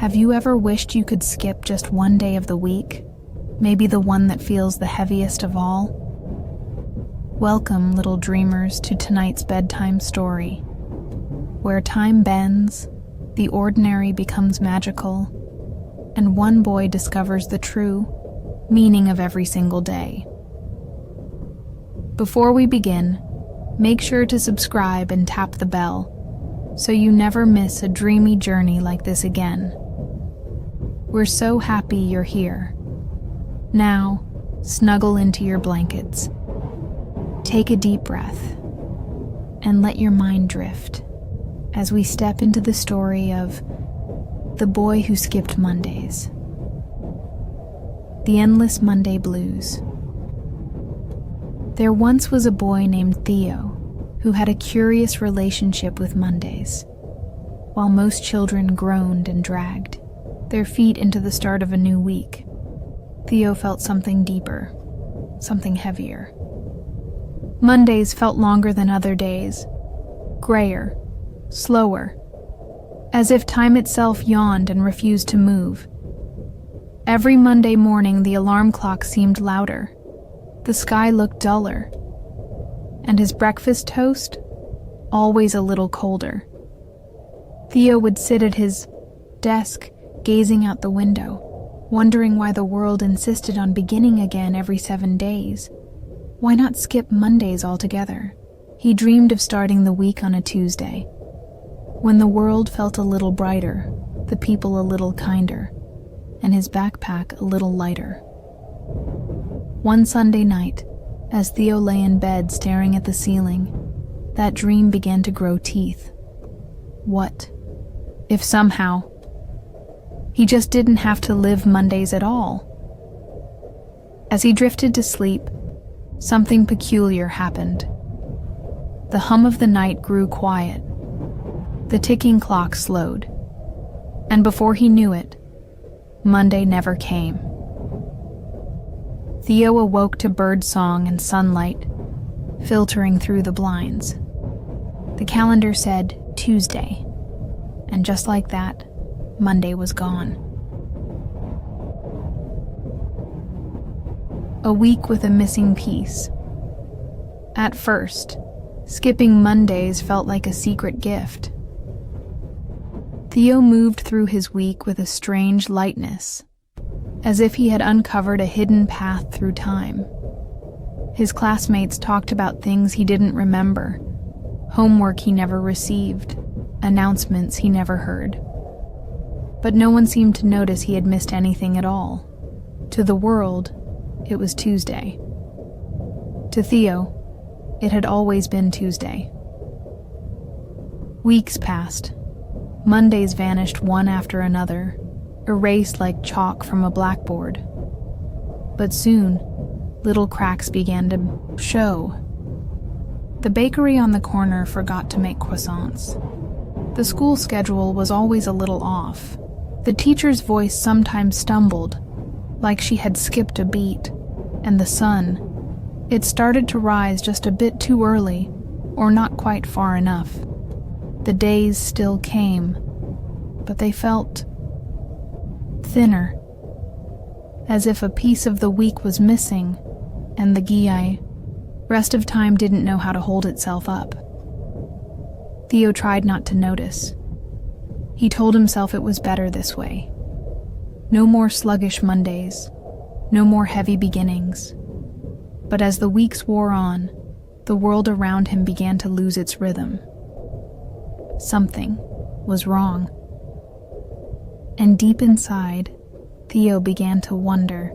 Have you ever wished you could skip just one day of the week? Maybe the one that feels the heaviest of all? Welcome, little dreamers, to tonight's bedtime story, where time bends, the ordinary becomes magical, and one boy discovers the true meaning of every single day. Before we begin, make sure to subscribe and tap the bell so you never miss a dreamy journey like this again. We're so happy you're here. Now, snuggle into your blankets. Take a deep breath and let your mind drift as we step into the story of the boy who skipped Mondays. The Endless Monday Blues. There once was a boy named Theo who had a curious relationship with Mondays. While most children groaned and dragged their feet into the start of a new week, Theo felt something deeper, something heavier. Mondays felt longer than other days, grayer, slower, as if time itself yawned and refused to move. Every Monday morning, the alarm clock seemed louder, the sky looked duller, and his breakfast toast, always a little colder. Theo would sit at his desk, gazing out the window, wondering why the world insisted on beginning again every 7 days. Why not skip Mondays altogether? He dreamed of starting the week on a Tuesday, when the world felt a little brighter, the people a little kinder, and his backpack a little lighter. One Sunday night, as Theo lay in bed staring at the ceiling, that dream began to grow teeth. What if somehow he just didn't have to live Mondays at all? As he drifted to sleep, something peculiar happened. The hum of the night grew quiet. The ticking clock slowed. And before he knew it, Monday never came. Theo awoke to birdsong and sunlight filtering through the blinds. The calendar said Tuesday, and just like that, Monday was gone. A week with a missing piece. At first, skipping Mondays felt like a secret gift. Theo moved through his week with a strange lightness, as if he had uncovered a hidden path through time. His classmates talked about things he didn't remember, homework he never received, announcements he never heard. But no one seemed to notice he had missed anything at all. To the world, it was Tuesday. To Theo, it had always been Tuesday. Weeks passed. Mondays vanished one after another, erased like chalk from a blackboard. But soon, little cracks began to show. The bakery on the corner forgot to make croissants. The school schedule was always a little off. The teacher's voice sometimes stumbled, like she had skipped a beat, and the sun, it started to rise just a bit too early, or not quite far enough. The days still came, but they felt thinner, as if a piece of the week was missing, and the rest of time didn't know how to hold itself up. Theo tried not to notice. He told himself it was better this way. No more sluggish Mondays, no more heavy beginnings. But as the weeks wore on, the world around him began to lose its rhythm. Something was wrong. And deep inside, Theo began to wonder,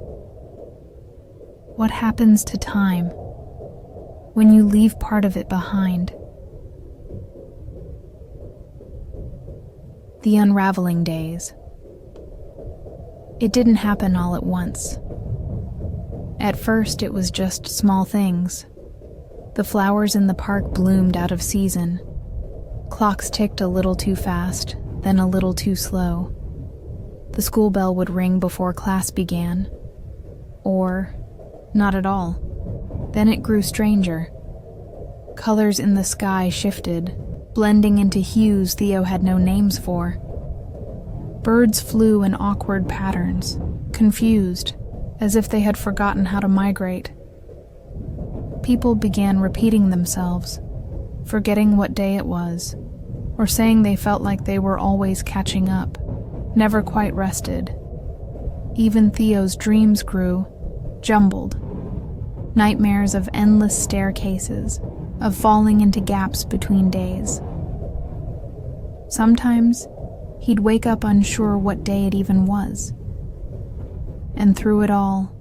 what happens to time when you leave part of it behind? The unraveling days. It didn't happen all at once. At first, it was just small things. The flowers in the park bloomed out of season. Clocks ticked a little too fast, then a little too slow. The school bell would ring before class began. Or not at all. Then it grew stranger. Colors in the sky shifted, blending into hues Theo had no names for. Birds flew in awkward patterns, confused, as if they had forgotten how to migrate. People began repeating themselves, forgetting what day it was, or saying they felt like they were always catching up, never quite rested. Even Theo's dreams grew, jumbled. Nightmares of endless staircases, of falling into gaps between days. Sometimes, he'd wake up unsure what day it even was. And through it all,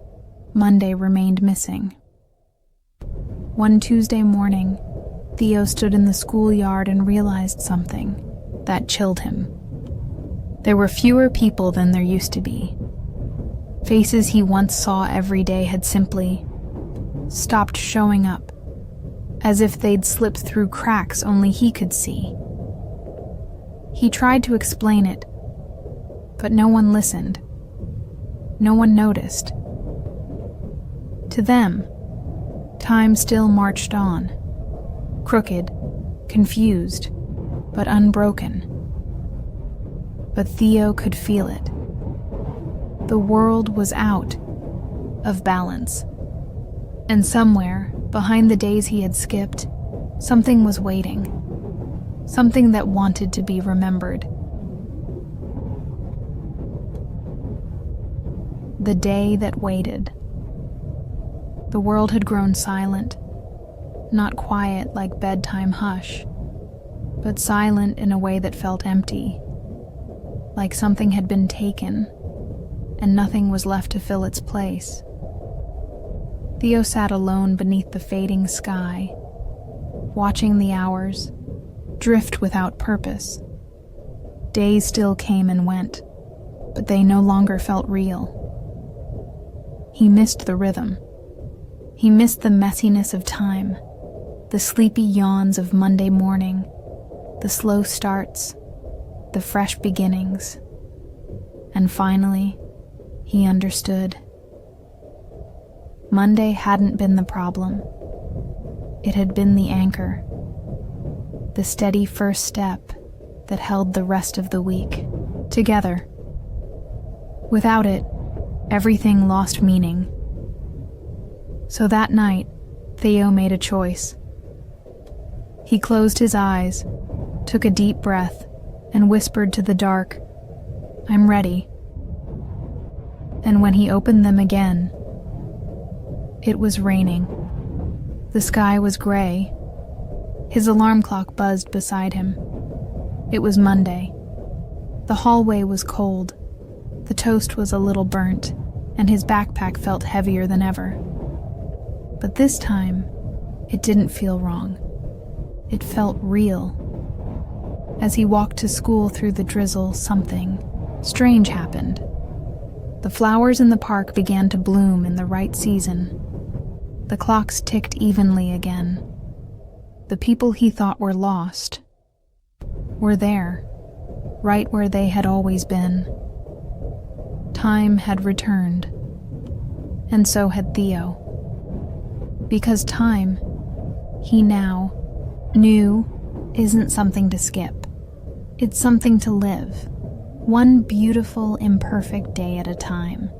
Monday remained missing. One Tuesday morning, Theo stood in the schoolyard and realized something that chilled him. There were fewer people than there used to be. Faces he once saw every day had simply stopped showing up, as if they'd slipped through cracks only he could see. He tried to explain it, but no one listened. No one noticed. To them, time still marched on, crooked, confused, but unbroken. But Theo could feel it. The world was out of balance. And somewhere, behind the days he had skipped, something was waiting. Something that wanted to be remembered. The day that waited. The world had grown silent, not quiet like bedtime hush, but silent in a way that felt empty, like something had been taken, and nothing was left to fill its place. Theo sat alone beneath the fading sky, watching the hours drift without purpose. Days still came and went, but they no longer felt real. He missed the rhythm. He missed the messiness of time, the sleepy yawns of Monday morning, the slow starts, the fresh beginnings. And finally, he understood. Monday hadn't been the problem. It had been the anchor, the steady first step that held the rest of the week together. Without it, everything lost meaning. So that night, Theo made a choice. He closed his eyes, took a deep breath, and whispered to the dark, "I'm ready." And when he opened them again, it was raining. The sky was gray. His alarm clock buzzed beside him. It was Monday. The hallway was cold. The toast was a little burnt, and his backpack felt heavier than ever. But this time, it didn't feel wrong. It felt real. As he walked to school through the drizzle, something strange happened. The flowers in the park began to bloom in the right season. The clocks ticked evenly again. The people he thought were lost were there, right where they had always been. Time had returned, and so had Theo. Because time, he now knew, isn't something to skip. It's something to live, one beautiful, imperfect day at a time.